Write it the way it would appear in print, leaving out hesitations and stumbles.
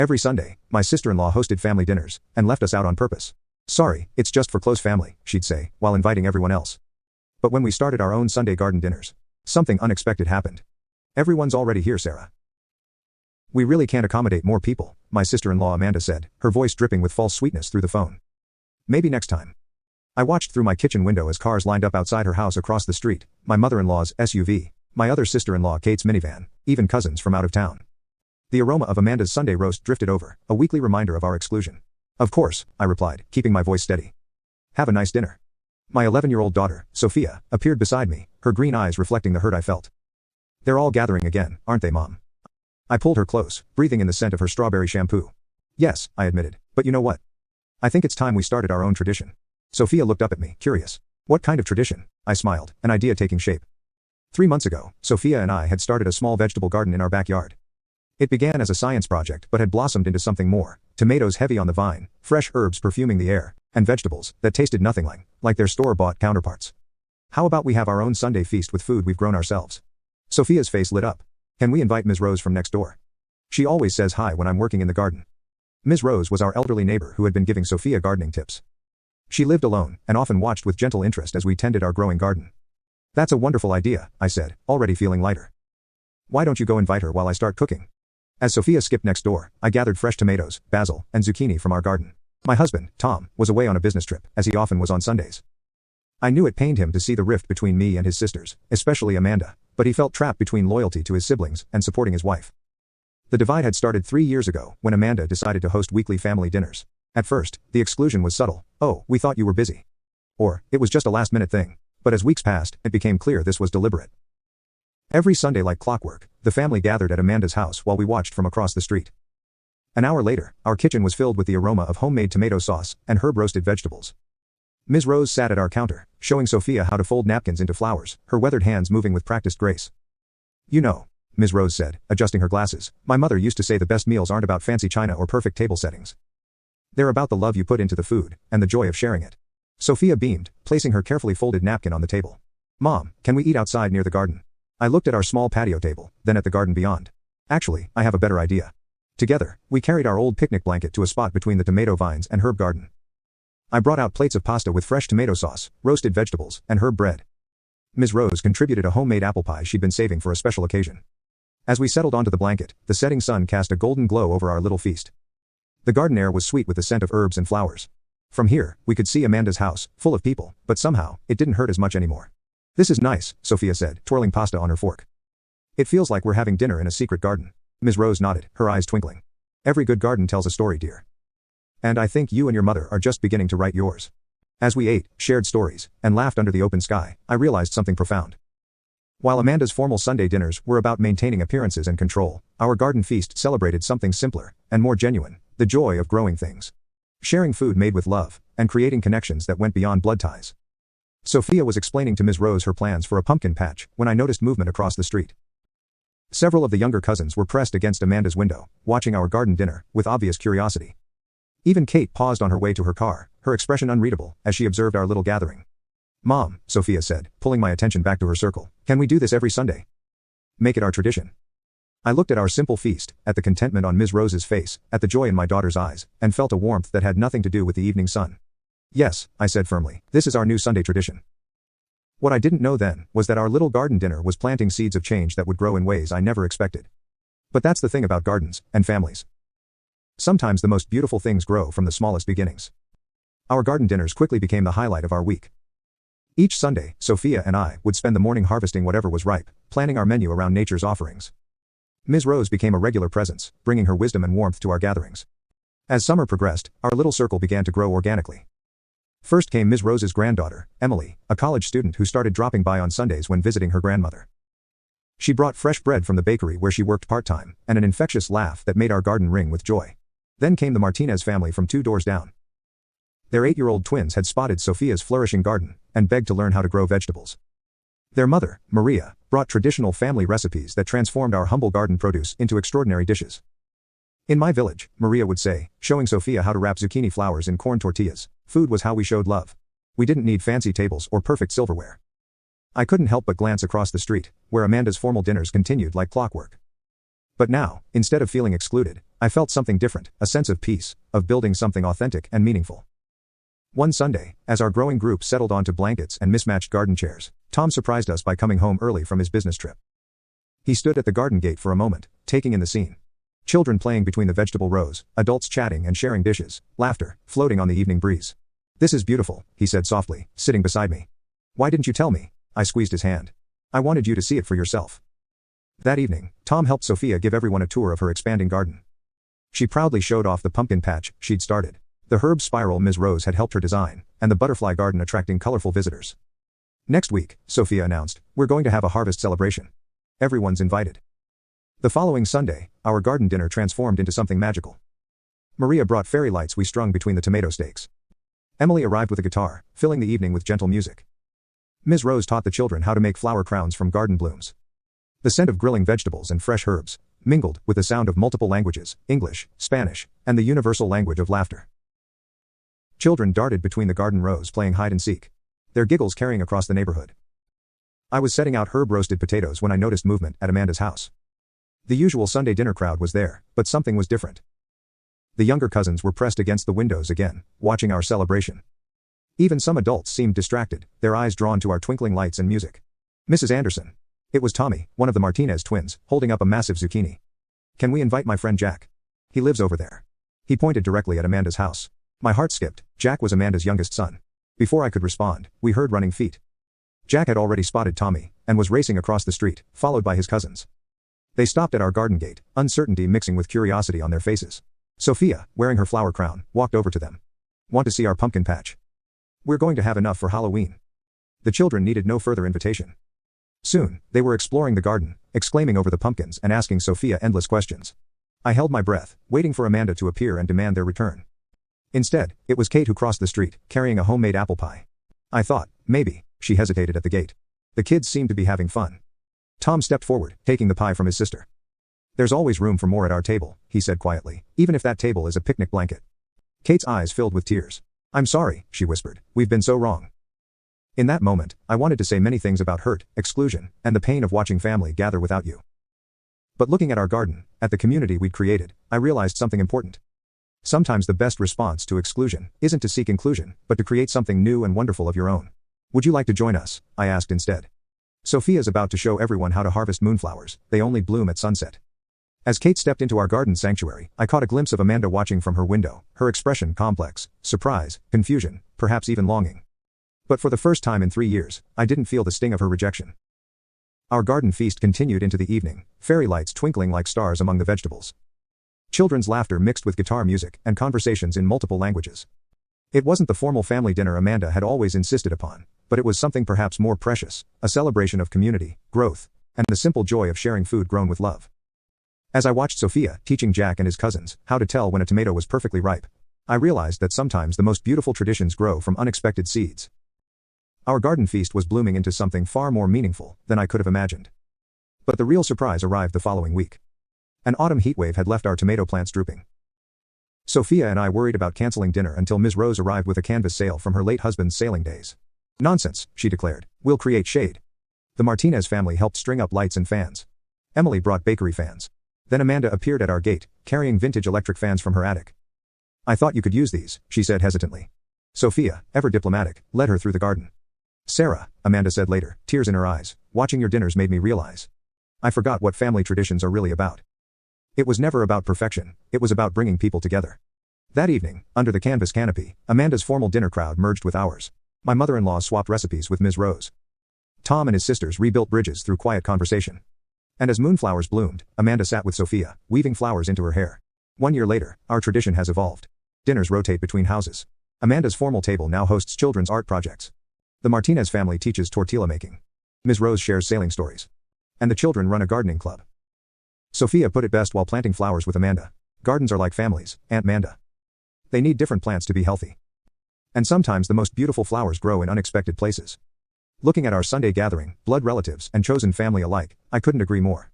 Every Sunday, my sister-in-law hosted family dinners, and left us out on purpose. "Sorry, it's just for close family," she'd say, while inviting everyone else. But when we started our own Sunday garden dinners, something unexpected happened. "Everyone's already here, Sarah. We really can't accommodate more people," my sister-in-law Amanda said, her voice dripping with false sweetness through the phone. "Maybe next time." I watched through my kitchen window as cars lined up outside her house across the street, my mother-in-law's SUV, my other sister-in-law Kate's minivan, even cousins from out of town. The aroma of Amanda's Sunday roast drifted over, a weekly reminder of our exclusion. "Of course," I replied, keeping my voice steady. "Have a nice dinner." My 11-year-old daughter, Sophia, appeared beside me, her green eyes reflecting the hurt I felt. "They're all gathering again, aren't they, Mom?" I pulled her close, breathing in the scent of her strawberry shampoo. "Yes," I admitted, "but you know what? I think it's time we started our own tradition." Sophia looked up at me, curious. "What kind of tradition?" I smiled, an idea taking shape. 3 months ago, Sophia and I had started a small vegetable garden in our backyard. It began as a science project but had blossomed into something more: tomatoes heavy on the vine, fresh herbs perfuming the air, and vegetables that tasted nothing like their store-bought counterparts. "How about we have our own Sunday feast with food we've grown ourselves?" Sophia's face lit up. "Can we invite Ms. Rose from next door? She always says hi when I'm working in the garden." Ms. Rose was our elderly neighbor who had been giving Sophia gardening tips. She lived alone, and often watched with gentle interest as we tended our growing garden. "That's a wonderful idea," I said, already feeling lighter. "Why don't you go invite her while I start cooking?" As Sophia skipped next door, I gathered fresh tomatoes, basil, and zucchini from our garden. My husband, Tom, was away on a business trip, as he often was on Sundays. I knew it pained him to see the rift between me and his sisters, especially Amanda, but he felt trapped between loyalty to his siblings and supporting his wife. The divide had started 3 years ago, when Amanda decided to host weekly family dinners. At first, the exclusion was subtle. "Oh, we thought you were busy." Or, "It was just a last-minute thing." But as weeks passed, it became clear this was deliberate. Every Sunday, like clockwork, the family gathered at Amanda's house while we watched from across the street. An hour later, our kitchen was filled with the aroma of homemade tomato sauce and herb-roasted vegetables. Ms. Rose sat at our counter, showing Sophia how to fold napkins into flowers, her weathered hands moving with practiced grace. "You know," Ms. Rose said, adjusting her glasses, "my mother used to say the best meals aren't about fancy china or perfect table settings. They're about the love you put into the food, and the joy of sharing it." Sophia beamed, placing her carefully folded napkin on the table. "Mom, can we eat outside near the garden?" I looked at our small patio table, then at the garden beyond. "Actually, I have a better idea." Together, we carried our old picnic blanket to a spot between the tomato vines and herb garden. I brought out plates of pasta with fresh tomato sauce, roasted vegetables, and herb bread. Ms. Rose contributed a homemade apple pie she'd been saving for a special occasion. As we settled onto the blanket, the setting sun cast a golden glow over our little feast. The garden air was sweet with the scent of herbs and flowers. From here, we could see Amanda's house, full of people, but somehow, it didn't hurt as much anymore. "This is nice," Sophia said, twirling pasta on her fork. "It feels like we're having dinner in a secret garden." Ms. Rose nodded, her eyes twinkling. "Every good garden tells a story, dear. And I think you and your mother are just beginning to write yours." As we ate, shared stories, and laughed under the open sky, I realized something profound. While Amanda's formal Sunday dinners were about maintaining appearances and control, our garden feast celebrated something simpler and more genuine: the joy of growing things. Sharing food made with love, and creating connections that went beyond blood ties. Sophia was explaining to Ms. Rose her plans for a pumpkin patch when I noticed movement across the street. Several of the younger cousins were pressed against Amanda's window, watching our garden dinner, with obvious curiosity. Even Kate paused on her way to her car, her expression unreadable, as she observed our little gathering. "Mom," Sophia said, pulling my attention back to her circle, "can we do this every Sunday? Make it our tradition." I looked at our simple feast, at the contentment on Ms. Rose's face, at the joy in my daughter's eyes, and felt a warmth that had nothing to do with the evening sun. "Yes," I said firmly, "this is our new Sunday tradition." What I didn't know then was that our little garden dinner was planting seeds of change that would grow in ways I never expected. But that's the thing about gardens and families. Sometimes the most beautiful things grow from the smallest beginnings. Our garden dinners quickly became the highlight of our week. Each Sunday, Sophia and I would spend the morning harvesting whatever was ripe, planning our menu around nature's offerings. Ms. Rose became a regular presence, bringing her wisdom and warmth to our gatherings. As summer progressed, our little circle began to grow organically. First came Ms. Rose's granddaughter, Emily, a college student who started dropping by on Sundays when visiting her grandmother. She brought fresh bread from the bakery where she worked part-time, and an infectious laugh that made our garden ring with joy. Then came the Martinez family from 2 doors down. Their 8-year-old twins had spotted Sophia's flourishing garden, and begged to learn how to grow vegetables. Their mother, Maria, brought traditional family recipes that transformed our humble garden produce into extraordinary dishes. "In my village," Maria would say, showing Sophia how to wrap zucchini flowers in corn tortillas, "food was how we showed love. We didn't need fancy tables or perfect silverware." I couldn't help but glance across the street, where Amanda's formal dinners continued like clockwork. But now, instead of feeling excluded, I felt something different, a sense of peace, of building something authentic and meaningful. One Sunday, as our growing group settled onto blankets and mismatched garden chairs, Tom surprised us by coming home early from his business trip. He stood at the garden gate for a moment, taking in the scene. Children playing between the vegetable rows, adults chatting and sharing dishes, laughter floating on the evening breeze. "This is beautiful," he said softly, sitting beside me. "Why didn't you tell me?" I squeezed his hand. "I wanted you to see it for yourself." That evening, Tom helped Sophia give everyone a tour of her expanding garden. She proudly showed off the pumpkin patch she'd started, the herb spiral Ms. Rose had helped her design, and the butterfly garden attracting colorful visitors. "Next week," Sophia announced, "we're going to have a harvest celebration. Everyone's invited." The following Sunday, our garden dinner transformed into something magical. Maria brought fairy lights we strung between the tomato stakes. Emily arrived with a guitar, filling the evening with gentle music. Ms. Rose taught the children how to make flower crowns from garden blooms. The scent of grilling vegetables and fresh herbs mingled with the sound of multiple languages, English, Spanish, and the universal language of laughter. Children darted between the garden rows playing hide and seek, their giggles carrying across the neighborhood. I was setting out herb-roasted potatoes when I noticed movement at Amanda's house. The usual Sunday dinner crowd was there, but something was different. The younger cousins were pressed against the windows again, watching our celebration. Even some adults seemed distracted, their eyes drawn to our twinkling lights and music. "Mrs. Anderson." It was Tommy, one of the Martinez twins, holding up a massive zucchini. "Can we invite my friend Jack? He lives over there." He pointed directly at Amanda's house. My heart skipped. Jack was Amanda's youngest son. Before I could respond, we heard running feet. Jack had already spotted Tommy, and was racing across the street, followed by his cousins. They stopped at our garden gate, uncertainty mixing with curiosity on their faces. Sophia, wearing her flower crown, walked over to them. "Want to see our pumpkin patch? We're going to have enough for Halloween." The children needed no further invitation. Soon, they were exploring the garden, exclaiming over the pumpkins and asking Sophia endless questions. I held my breath, waiting for Amanda to appear and demand their return. Instead, it was Kate who crossed the street, carrying a homemade apple pie. I thought, maybe. She hesitated at the gate. The kids seemed to be having fun. Tom stepped forward, taking the pie from his sister. "There's always room for more at our table," he said quietly, "even if that table is a picnic blanket." Kate's eyes filled with tears. "I'm sorry," she whispered, "we've been so wrong." In that moment, I wanted to say many things about hurt, exclusion, and the pain of watching family gather without you. But looking at our garden, at the community we'd created, I realized something important. Sometimes the best response to exclusion isn't to seek inclusion, but to create something new and wonderful of your own. "Would you like to join us?" I asked instead. Sophia's about to show everyone how to harvest moonflowers. They only bloom at sunset. As Kate stepped into our garden sanctuary, I caught a glimpse of Amanda watching from her window, her expression complex, surprise, confusion, perhaps even longing. But for the first time in 3 years, I didn't feel the sting of her rejection. Our garden feast continued into the evening, fairy lights twinkling like stars among the vegetables. Children's laughter mixed with guitar music and conversations in multiple languages. It wasn't the formal family dinner Amanda had always insisted upon, but it was something perhaps more precious, a celebration of community, growth, and the simple joy of sharing food grown with love. As I watched Sophia teaching Jack and his cousins how to tell when a tomato was perfectly ripe, I realized that sometimes the most beautiful traditions grow from unexpected seeds. Our garden feast was blooming into something far more meaningful than I could have imagined. But the real surprise arrived the following week. An autumn heatwave had left our tomato plants drooping. Sophia and I worried about canceling dinner until Ms. Rose arrived with a canvas sail from her late husband's sailing days. "Nonsense," she declared. "We'll create shade." The Martinez family helped string up lights and fans. Emily brought bakery fans. Then Amanda appeared at our gate, carrying vintage electric fans from her attic. "I thought you could use these," she said hesitantly. Sophia, ever diplomatic, led her through the garden. "Sarah," Amanda said later, tears in her eyes, "watching your dinners made me realize I forgot what family traditions are really about. It was never about perfection, it was about bringing people together." That evening, under the canvas canopy, Amanda's formal dinner crowd merged with ours. My mother-in-law swapped recipes with Ms. Rose. Tom and his sisters rebuilt bridges through quiet conversation. And as moonflowers bloomed, Amanda sat with Sophia, weaving flowers into her hair. 1 year later, our tradition has evolved. Dinners rotate between houses. Amanda's formal table now hosts children's art projects. The Martinez family teaches tortilla making. Ms. Rose shares sailing stories. And the children run a gardening club. Sophia put it best while planting flowers with Amanda. "Gardens are like families, Aunt Manda. They need different plants to be healthy. And sometimes the most beautiful flowers grow in unexpected places." Looking at our Sunday gathering, blood relatives and chosen family alike, I couldn't agree more.